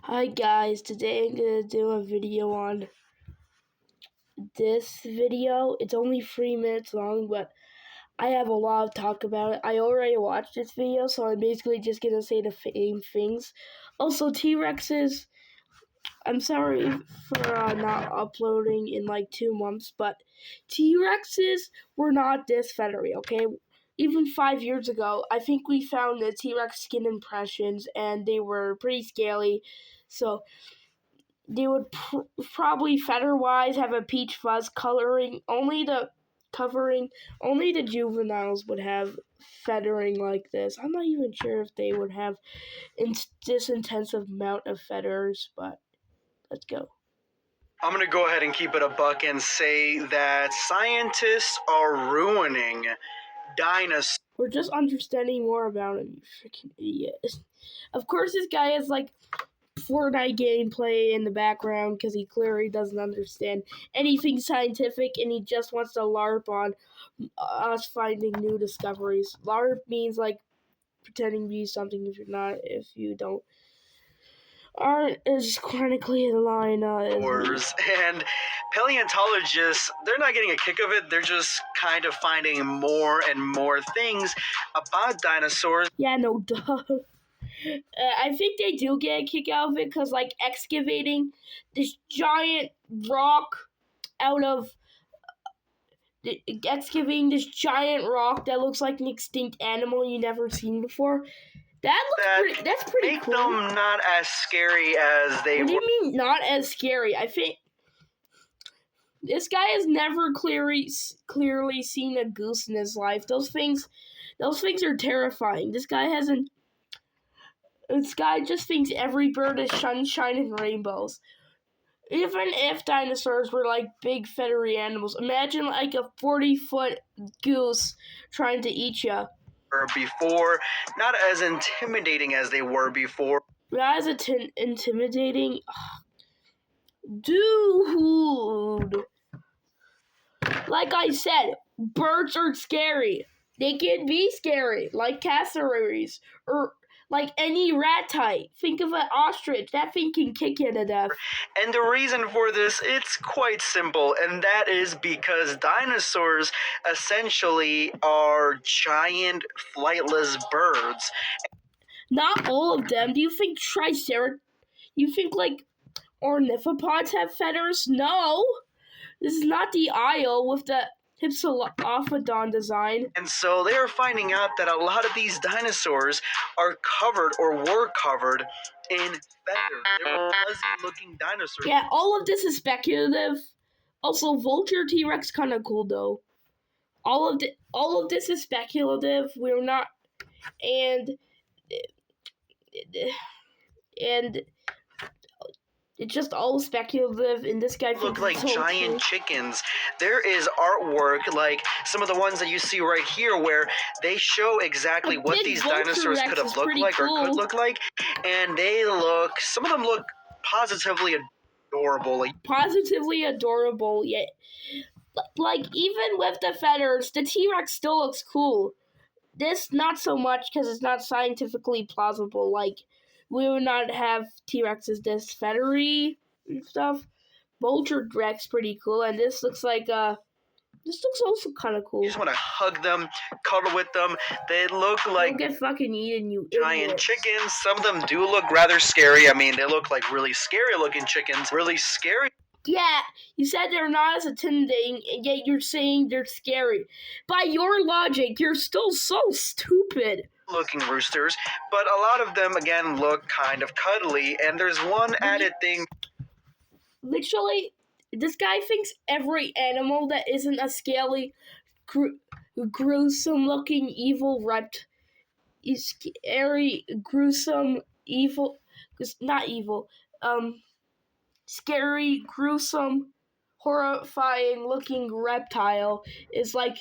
Hi guys, today I'm going to do a video on this video. It's only 3 minutes long, but I have a lot to talk about it. I already watched this video, so I'm basically just going to say the same things. Also, T-Rexes, I'm sorry for not uploading in like 2 months, but T-Rexes were not this feathery, okay? Even 5 years ago, I think we found the T-Rex skin impressions, and they were pretty scaly, so they would probably feather-wise have a peach fuzz coloring. Only the juveniles would have feathering like this. I'm not even sure if they would have this intensive amount of feathers, but let's go. I'm going to go ahead and keep it a buck and say that scientists are ruining dinosaurs. We're just understanding more about him, you freaking idiot. Of course, this guy is like Fortnite gameplay in the background because he clearly doesn't understand anything scientific and he just wants to LARP on us finding new discoveries. LARP means like pretending to be something if you don't aren't as chronically in line and paleontologists, they're not getting a kick of it. They're just kind of finding more and more things about dinosaurs. Yeah, no duh. I think they do get a kick out of it because, like, excavating this giant rock excavating this giant rock that looks like an extinct animal you never seen before. That's pretty make cool. Them not as scary as they. What do you mean not as scary? I think this guy has never clearly seen a goose in his life. Those things are terrifying. This guy just thinks every bird is sunshine and rainbows. Even if dinosaurs were like big feathery animals, imagine like a 40-foot goose trying to eat you. Before, not as intimidating as they were before. Not as intimidating? Dude! Like I said, birds are scary. They can be scary, like cassowaries, or like any rat type. Think of an ostrich. That thing can kick you to death. And the reason for this, it's quite simple, and that is because dinosaurs essentially are giant flightless birds. Not all of them. Do you think like ornithopods have feathers? No. This is not the Isle with the Hypsilophodon design. And so they are finding out that a lot of these dinosaurs are covered or were covered in feathers. They were fuzzy-looking dinosaurs. Yeah, all of this is speculative. Also, Vulture T-Rex kind of cool though. All of this is speculative. We're not, and it's just all speculative, and this guy look like giant chickens. There is artwork, like some of the ones that you see right here, where they show exactly what these dinosaurs could have looked like or could look like, and some of them look positively adorable. Positively adorable, yet, like, even with the feathers, the T-Rex still looks cool. This, not so much, because it's not scientifically plausible, like, we would not have T-Rexes this feathery and stuff. Vulture Rex pretty cool, and this looks also kind of cool. You just want to hug them, cuddle with them. They look like don't get fucking eaten, you giant idiots. chickens. Some of them do look rather scary. I mean, they look like really scary looking chickens. Really scary. Yeah, you said they're not as intimidating, and yet you're saying they're scary. By your logic, you're still so stupid. Looking roosters, but a lot of them again look kind of cuddly, and there's one added thing. Literally, this guy thinks every animal that isn't a scaly, gruesome looking evil is scary, gruesome, evil, not evil, scary, gruesome, horrifying looking reptile is like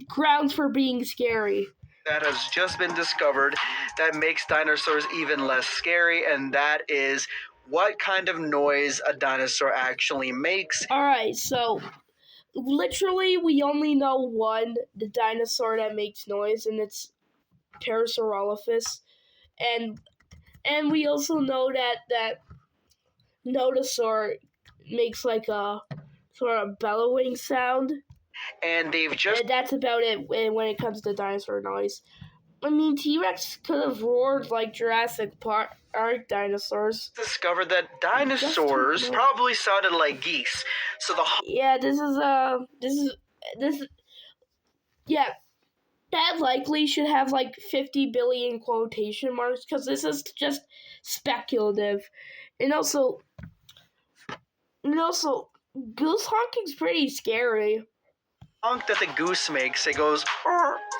grounds for being scary. That has just been discovered that makes dinosaurs even less scary, and that is what kind of noise a dinosaur actually makes. Alright, so literally we only know the dinosaur that makes noise, and it's Parasaurolophus. And And we also know that Dinosaur makes like a sort of bellowing sound. And they've just... And that's about it when it comes to dinosaur noise. I mean, T-Rex could have roared like Jurassic Park dinosaurs. Discovered that dinosaurs probably sounded like geese. So yeah, this is yeah, that likely should have like 50 billion quotation marks because this is just speculative, and also goose honking's pretty scary. Honk that the goose makes, it goes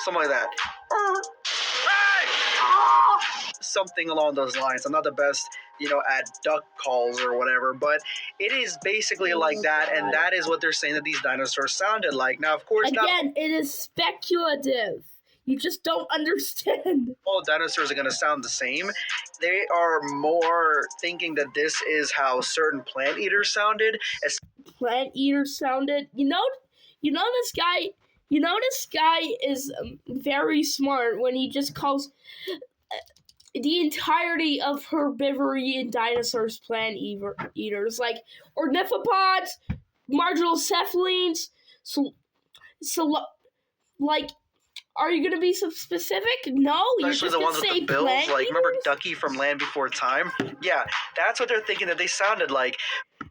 something like that. Something along those lines. I'm not the best, at duck calls or whatever, but it is basically like that, and that is what they're saying that these dinosaurs sounded like. Now, of course, again, it is speculative. You just don't understand. All dinosaurs are going to sound the same. They are more thinking that this is how certain plant eaters sounded. Plant eaters sounded? You know this guy. This guy is very smart when he just calls the entirety of herbivory and dinosaurs plant eaters, like ornithopods, marginal cephalines. So like, are you gonna be some specific? No, you're just the ones with the bills. Like, remember Ducky from Land Before Time? Yeah, that's what they're thinking that they sounded like.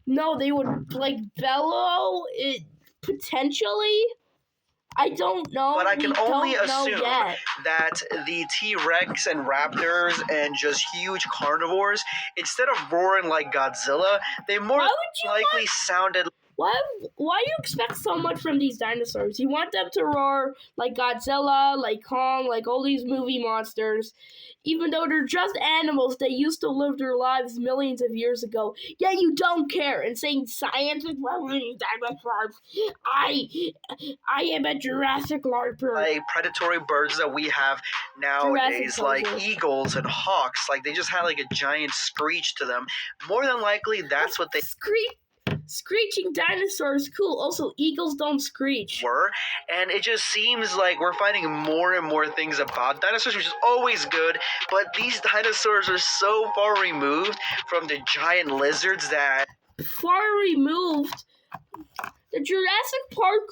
No, they would like bellow it potentially. I don't know. But I can only assume that the T-Rex and raptors and just huge carnivores, instead of roaring like Godzilla, they more likely sounded... Why you expect so much from these dinosaurs? You want them to roar like Godzilla, like Kong, like all these movie monsters, even though they're just animals that used to live their lives millions of years ago. Yeah, you don't care. And saying science is ruining dinosaurs. I am a Jurassic LARPer. Like predatory birds that we have nowadays, like eagles and hawks, like they just had like a giant screech to them. More than likely, that's what they... Screeching dinosaurs, cool. Also, eagles don't screech. And it just seems like we're finding more and more things about dinosaurs, which is always good. But these dinosaurs are so far removed from the giant lizards that... Far removed? The Jurassic Park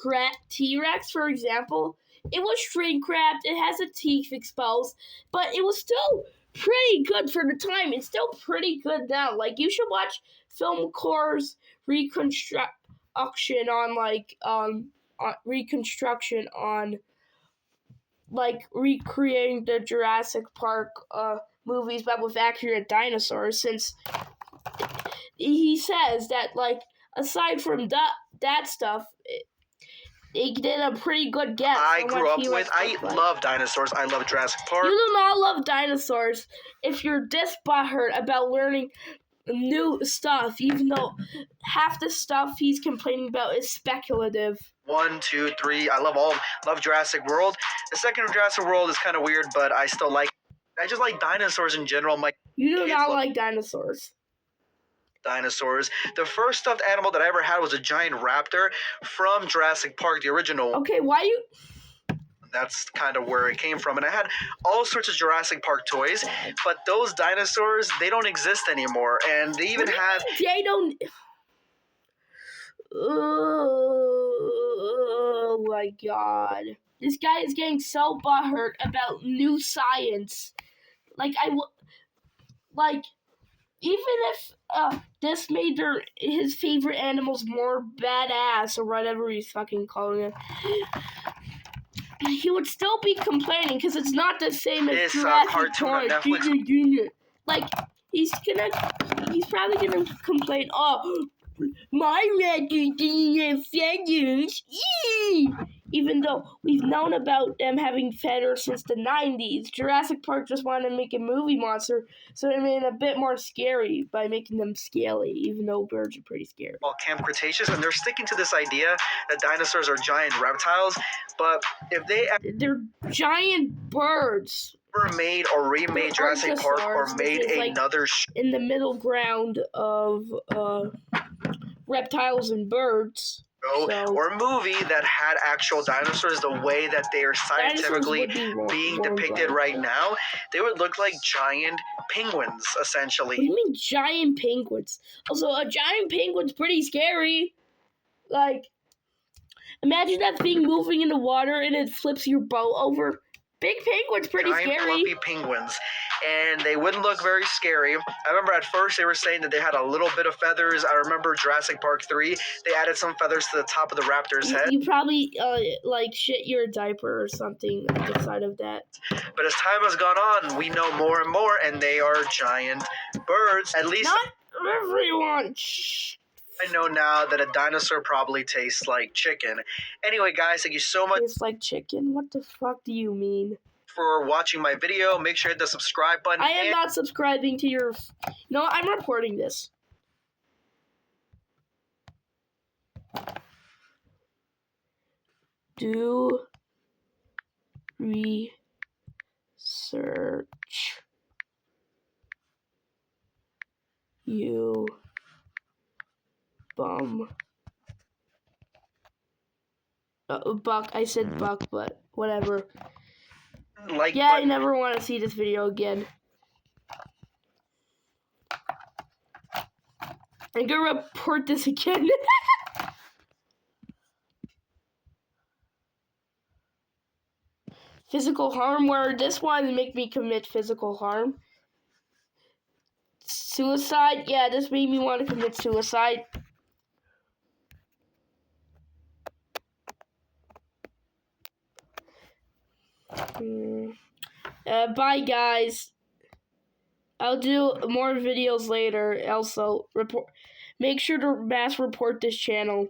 T-Rex, for example, it was shrink-wrapped, it has its teeth exposed, but it was still pretty good for the time. It's still pretty good now. Like, you should watch Film Core's reconstruction on recreating the Jurassic Park movies but with accurate dinosaurs, since he says that, like, aside from that stuff, they did a pretty good guess. I love dinosaurs. I love Jurassic Park. You do not love dinosaurs if you're this butthurt about learning new stuff, even though half the stuff he's complaining about is speculative. 1, 2, 3. I love Jurassic World. The second Jurassic World is kind of weird, but I still like... I just like dinosaurs in general. You do not like dinosaurs. Dinosaurs. The first stuffed animal that I ever had was a giant raptor from Jurassic Park, the original. Okay, why you... That's kind of where it came from. And I had all sorts of Jurassic Park toys, but those dinosaurs, they don't exist anymore. And they even have... They don't... Oh my god. This guy is getting so butthurt about new science. Even if this made his favorite animals more badass or whatever he's fucking calling it, he would still be complaining because it's not the same as Jurassic Park. Like, he's probably gonna complain, oh, my raptor didn't have feathers. Even though we've known about them having feathers since the 90s, Jurassic Park just wanted to make a movie monster, so they made it a bit more scary by making them scaly, even though birds are pretty scary. Well, Camp Cretaceous, and they're sticking to this idea that dinosaurs are giant reptiles, but if they're giant birds. Made or remade Jurassic Park or made another in the middle ground of reptiles and birds. or movie that had actual dinosaurs the way that they are scientifically being depicted right now, they would look like giant penguins, essentially. What do you mean giant penguins? Also, a giant penguin's pretty scary. Like, imagine that thing moving in the water and it flips your boat over. Big penguins, pretty giant, scary. Fluffy penguins, and they wouldn't look very scary. I remember at first they were saying that they had a little bit of feathers. I remember Jurassic Park 3, they added some feathers to the top of the raptor's head. You probably like shit your diaper or something inside of that. But as time has gone on, we know more and more, and they are giant birds. At least not everyone. I know now that a dinosaur probably tastes like chicken. Anyway, guys, thank you so much. Tastes like chicken? What the fuck do you mean? For watching my video. Make sure to hit the subscribe button. I am not subscribing to your... No, I'm reporting this. Do research. You bum. Buck. I said buck, but whatever. Like yeah, I never want to see this video again. I'm gonna report this again. Physical harm, where this one make me commit physical harm. Suicide, yeah, this made me want to commit suicide. Bye, guys. I'll do more videos later. Also, make sure to mass report this channel.